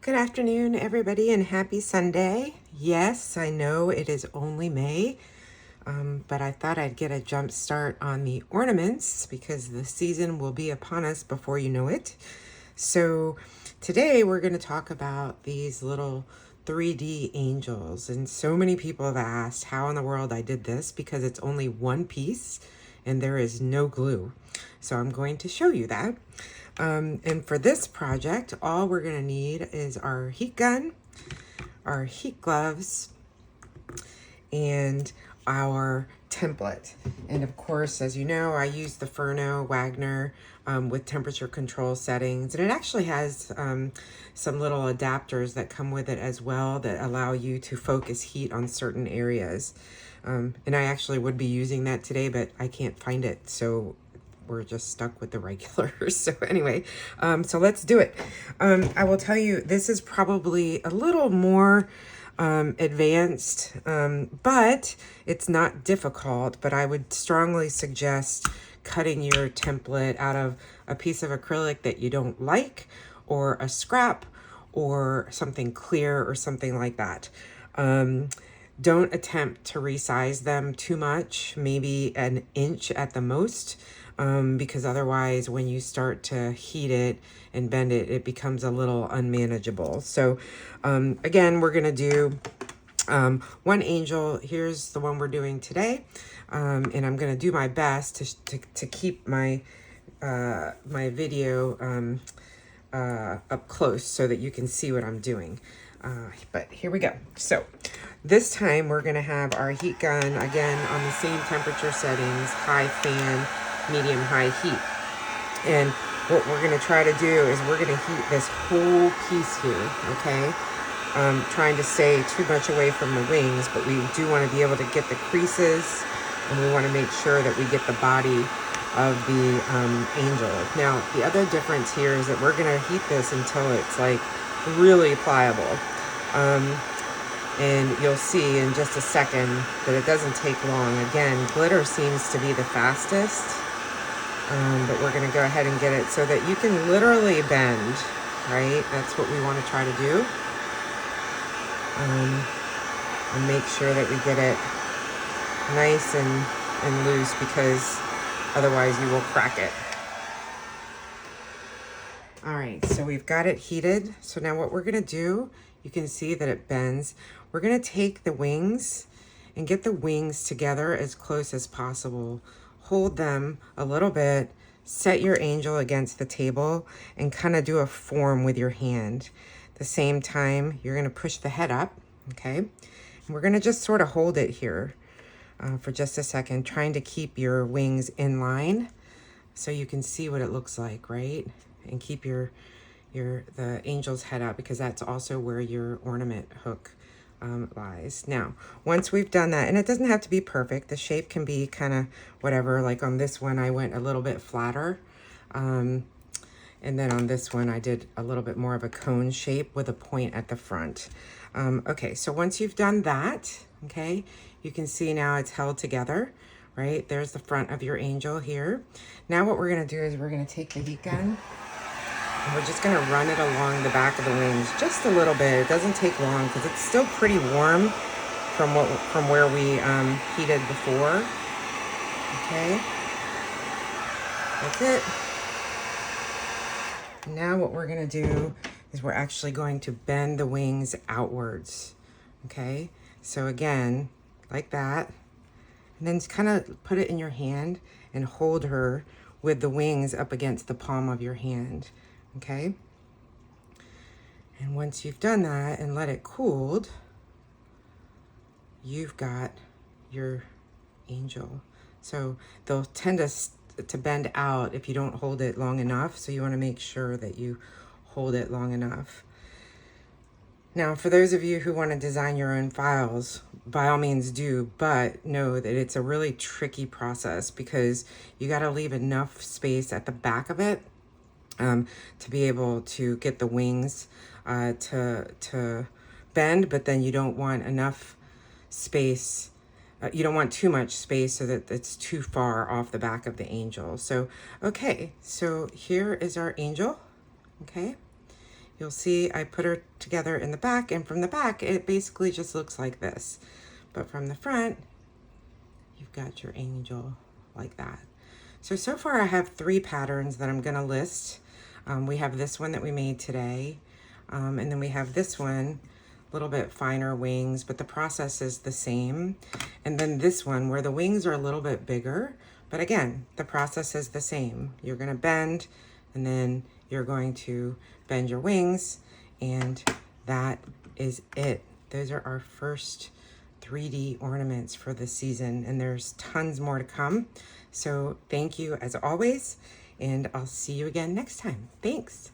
Good afternoon, everybody, and happy Sunday. Yes, I know it is only May, but I thought I'd get a jump start on the ornaments because the season will be upon us before you know it. So today we're going to talk about these little 3D angels, and so many people have asked how in the world I did this because it's only one piece and there is no glue. So I'm going to show you that. And for this project, all we're going to need is our heat gun, our heat gloves, and our template. And of course, as you know, I use the Furno Wagner with temperature control settings. And it actually has some little adapters that come with it as well that allow you to focus heat on certain areas. And I actually would be using that today, but I can't find it. So we're just stuck with the regulars. So anyway, so let's do it. I will tell you, this is probably a little more advanced, but it's not difficult. But I would strongly suggest cutting your template out of a piece of acrylic that you don't like, or a scrap, or something clear, or something like that. Don't attempt to resize them too much, maybe an inch at the most, because otherwise when you start to heat it and bend it, it becomes a little unmanageable. So again, we're gonna do one angel. Here's the one we're doing today, and I'm gonna do my best to keep my my video up close so that you can see what I'm doing. But here we go. So this time we're going to have our heat gun again on the same temperature settings, high fan, medium high heat. And what we're going to try to do is we're going to heat this whole piece here, okay? Trying to stay too much away from the wings, but we do want to be able to get the creases, and we want to make sure that we get the body of the angel. Now, the other difference here is that we're going to heat this until it's like really pliable. And you'll see in just a second that it doesn't take long. Again, glitter seems to be the fastest, but we're going to go ahead and get it so that you can literally bend, right? That's what we want to try to do. And make sure that we get it nice and loose, because otherwise you will crack it. All right, so we've got it heated. So now what we're gonna do, you can see that it bends. We're gonna take the wings and get the wings together as close as possible. Hold them a little bit, set your angel against the table, and kind of do a form with your hand. At the same time, you're gonna push the head up, okay? And we're gonna just sort of hold it here for just a second, trying to keep your wings in line so you can see what it looks like, right? And keep the angel's head up, because that's also where your ornament hook lies. Now, once we've done that, and it doesn't have to be perfect, the shape can be kind of whatever. Like on this one, I went a little bit flatter. And then on this one, I did a little bit more of a cone shape with a point at the front. Okay, so once you've done that, okay, you can see now it's held together, right? There's the front of your angel here. Now what we're gonna do is we're gonna take the heat gun, and we're just gonna run it along the back of the wings just a little bit. It doesn't take long because it's still pretty warm from where we heated before. Okay, that's it. Now what we're gonna do is we're actually going to bend the wings outwards. Okay, so again, like that, and then kind of put it in your hand and hold her with the wings up against the palm of your hand. Okay, and once you've done that and let it cooled, you've got your angel. So they'll tend to bend out if you don't hold it long enough, so you want to make sure that you hold it long enough. Now, for those of you who want to design your own files, by all means do, but know that it's a really tricky process, because you got to leave enough space at the back of it to be able to get the wings to bend, but then you don't want enough space. You don't want too much space so that it's too far off the back of the angel. So, okay, so here is our angel, okay? you'll see I put her together in the back, and from the back, it basically just looks like this. But from the front, you've got your angel like that. So far I have 3 patterns that I'm gonna list. We have this one that we made today, and then we have this one, a little bit finer wings, but the process is the same. And then this one where the wings are a little bit bigger, but again, the process is the same. You're gonna bend, and then you're going to bend your wings, and that is it. Those are our first 3D ornaments for the season, and there's tons more to come. So thank you as always, and I'll see you again next time. Thanks.